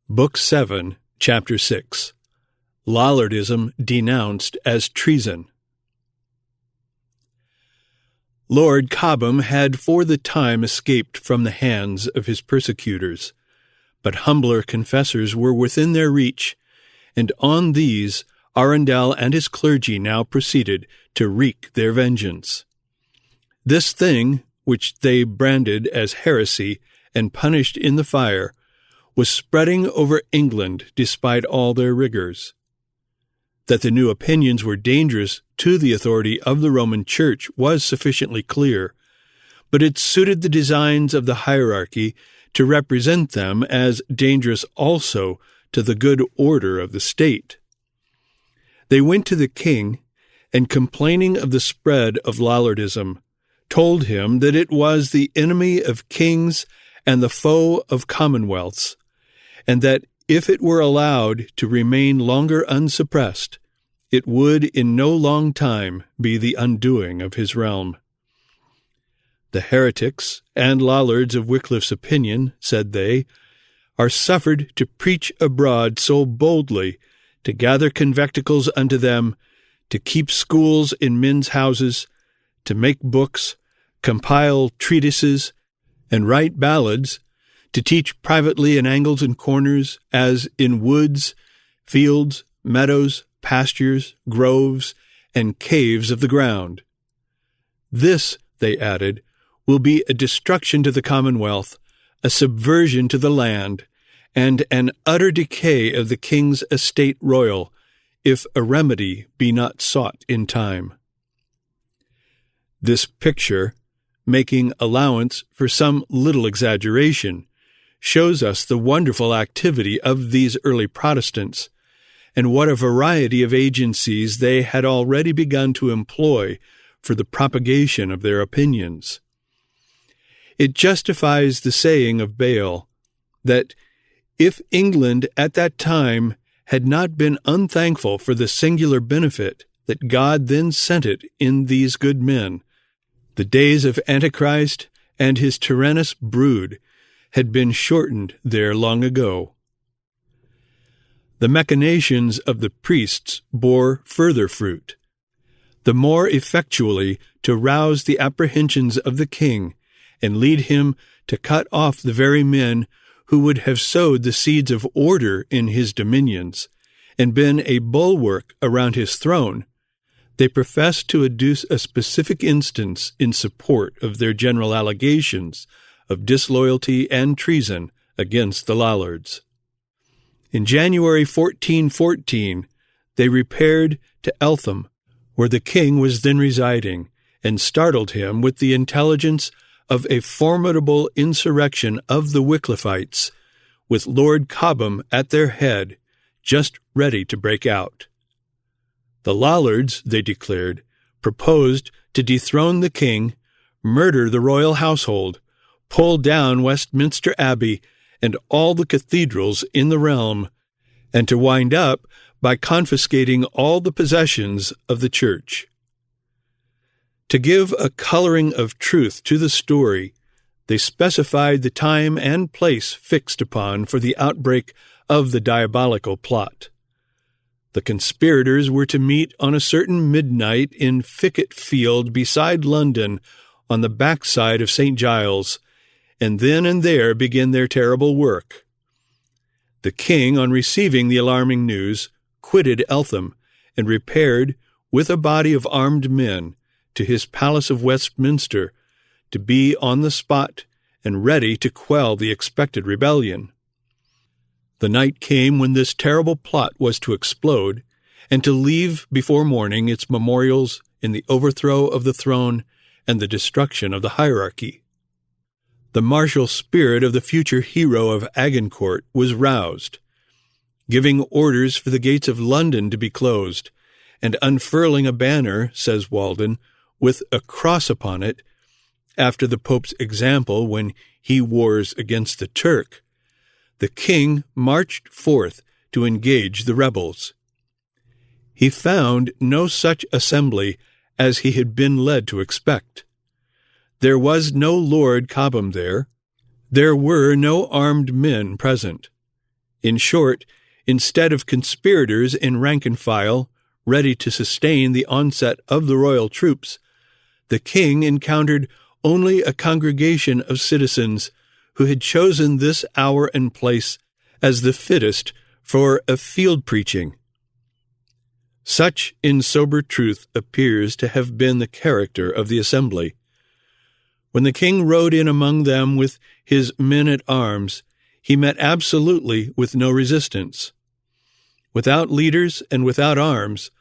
Book 7, Chapter 6. Lollardism Denounced as Treason. Lord Cobham had for the time escaped from the hands of his persecutors, but humbler confessors were within their reach, and on these Arundel and his clergy now proceeded to wreak their vengeance. This thing, which they branded as heresy and punished in the fire, was spreading over England despite all their rigors. That the new opinions were dangerous to the authority of the Roman Church was sufficiently clear, but it suited the designs of the hierarchy to represent them as dangerous also to the good order of the state. They went to the king, and complaining of the spread of Lollardism, told him that it was the enemy of kings and the foe of commonwealths, and that if it were allowed to remain longer unsuppressed, it would in no long time be the undoing of his realm. The heretics and Lollards of Wycliffe's opinion, said they, are suffered to preach abroad so boldly, to gather conventicles unto them, to keep schools in men's houses, to make books, compile treatises, and write ballads, to teach privately in angles and corners, as in woods, fields, meadows, pastures, groves, and caves of the ground. This, they added, will be a destruction to the commonwealth, a subversion to the land, and an utter decay of the king's estate royal, if a remedy be not sought in time. This picture, making allowance for some little exaggeration, shows us the wonderful activity of these early Protestants, and what a variety of agencies they had already begun to employ for the propagation of their opinions. It justifies the saying of Bale, that if England at that time had not been unthankful for the singular benefit that God then sent it in these good men, the days of Antichrist and his tyrannous brood had been shortened there long ago. The machinations of the priests bore further fruit, the more effectually to rouse the apprehensions of the king and lead him to cut off the very men who would have sowed the seeds of order in his dominions and been a bulwark around his throne. They profess to adduce a specific instance in support of their general allegations of disloyalty and treason against the Lollards. In January 1414, they repaired to Eltham, where the king was then residing, and startled him with the intelligence of a formidable insurrection of the Wycliffites, with Lord Cobham at their head, just ready to break out. The Lollards, they declared, proposed to dethrone the king, murder the royal household, pull down Westminster Abbey and all the cathedrals in the realm, and to wind up by confiscating all the possessions of the church. To give a coloring of truth to the story, they specified the time and place fixed upon for the outbreak of the diabolical plot. The conspirators were to meet on a certain midnight in Ficket Field beside London on the backside of St. Giles, and then and there begin their terrible work. The king, on receiving the alarming news, quitted Eltham and repaired, with a body of armed men, to his palace of Westminster, to be on the spot and ready to quell the expected rebellion. The night came when this terrible plot was to explode, and to leave before morning its memorials in the overthrow of the throne and the destruction of the hierarchy. The martial spirit of the future hero of Agincourt was roused, giving orders for the gates of London to be closed, and unfurling a banner, says Walden, with a cross upon it, after the Pope's example when he wars against the Turk, the king marched forth to engage the rebels. He found no such assembly as he had been led to expect. There was no Lord Cobham there. There were no armed men present. In short, instead of conspirators in rank and file, ready to sustain the onset of the royal troops, the king encountered only a congregation of citizens who had chosen this hour and place as the fittest for a field preaching. Such, in sober truth, appears to have been the character of the assembly. When the king rode in among them with his men-at-arms, he met absolutely with no resistance. Without leaders and without arms,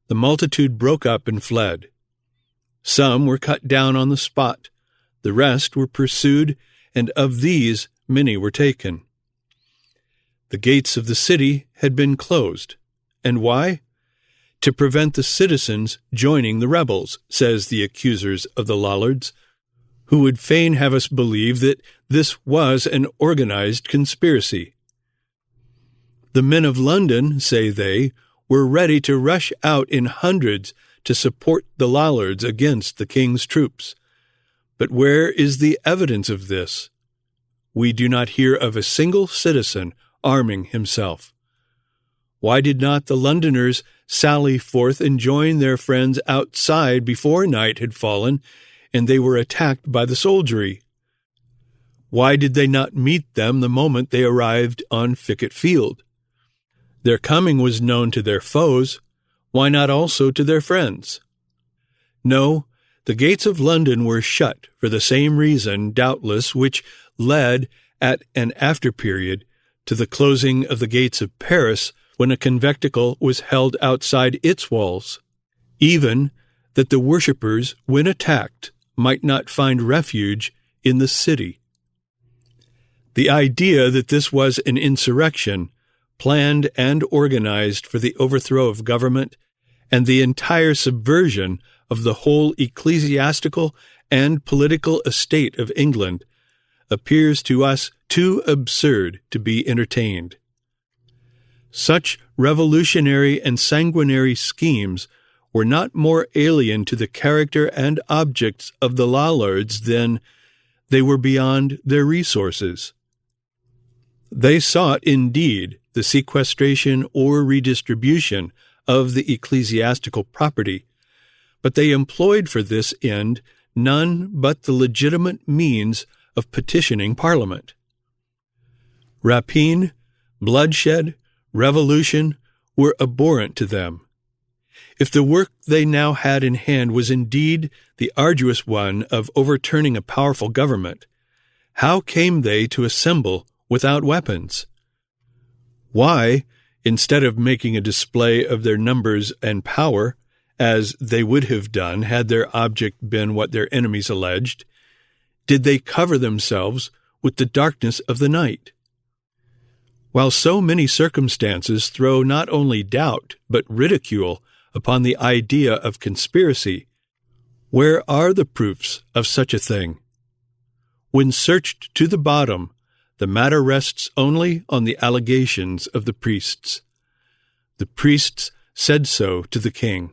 the multitude broke up and fled. Some were cut down on the spot, the rest were pursued, and of these many were taken. The gates of the city had been closed. And why? To prevent the citizens joining the rebels, says the accusers of the Lollards, who would fain have us believe that this was an organized conspiracy. The men of London, say they, were ready to rush out in hundreds to support the Lollards against the king's troops. But where is the evidence of this? We do not hear of a single citizen arming himself. Why did not the Londoners sally forth and join their friends outside before night had fallen and they were attacked by the soldiery? Why did they not meet them the moment they arrived on Ficket Field? Their coming was known to their foes. Why not also to their friends? No, the gates of London were shut for the same reason, doubtless, which led, at an after period, to the closing of the gates of Paris when a conventicle was held outside its walls, even that the worshippers, when attacked, might not find refuge in the city. The idea that this was an insurrection, planned and organized for the overthrow of government and the entire subversion of the whole ecclesiastical and political estate of England, appears to us too absurd to be entertained. Such revolutionary and sanguinary schemes were not more alien to the character and objects of the Lollards than they were beyond their resources. They sought, indeed, the sequestration or redistribution of the ecclesiastical property, but they employed for this end none but the legitimate means of petitioning Parliament. Rapine, bloodshed, revolution were abhorrent to them. If the work they now had in hand was indeed the arduous one of overturning a powerful government, how came they to assemble without weapons? Why, instead of making a display of their numbers and power, as they would have done had their object been what their enemies alleged, did they cover themselves with the darkness of the night? While so many circumstances throw not only doubt but ridicule upon the idea of conspiracy, where are the proofs of such a thing? When searched to the bottom, the matter rests only on the allegations of the priests. The priests said so to the king.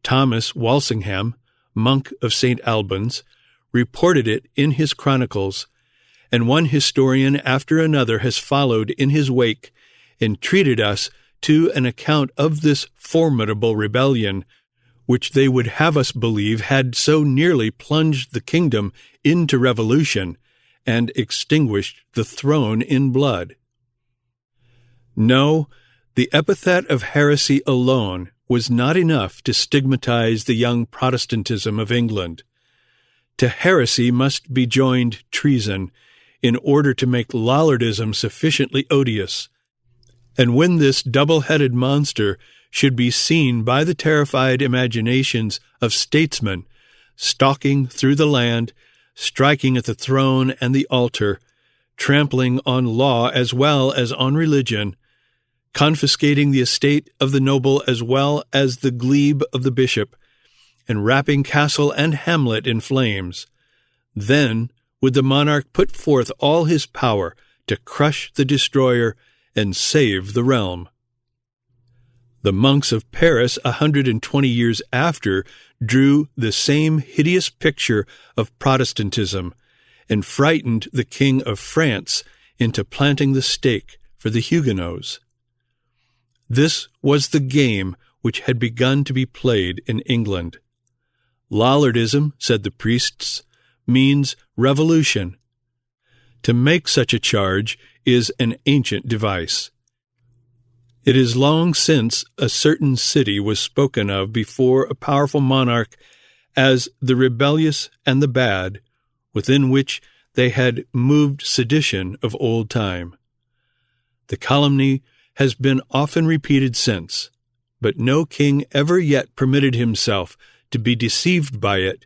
Thomas Walsingham, monk of St. Albans, reported it in his chronicles, and one historian after another has followed in his wake and treated us to an account of this formidable rebellion, which they would have us believe had so nearly plunged the kingdom into revolution and extinguished the throne in blood. No, the epithet of heresy alone was not enough to stigmatize the young Protestantism of England. To heresy must be joined treason in order to make Lollardism sufficiently odious. And when this double-headed monster should be seen by the terrified imaginations of statesmen stalking through the land, striking at the throne and the altar, trampling on law as well as on religion, confiscating the estate of the noble as well as the glebe of the bishop, and wrapping castle and hamlet in flames, then would the monarch put forth all his power to crush the destroyer and save the realm. The monks of Paris 120 years after drew the same hideous picture of Protestantism and frightened the King of France into planting the stake for the Huguenots. This was the game which had begun to be played in England. Lollardism, said the priests, means revolution. To make such a charge is an ancient device. It is long since a certain city was spoken of before a powerful monarch as the rebellious and the bad, within which they had moved sedition of old time. The calumny has been often repeated since, but no king ever yet permitted himself to be deceived by it,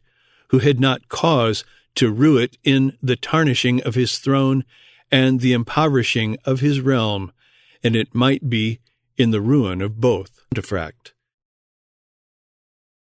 who had not cause to rue it in the tarnishing of his throne and the impoverishing of his realm, and it might be in the ruin of both. Pontifract.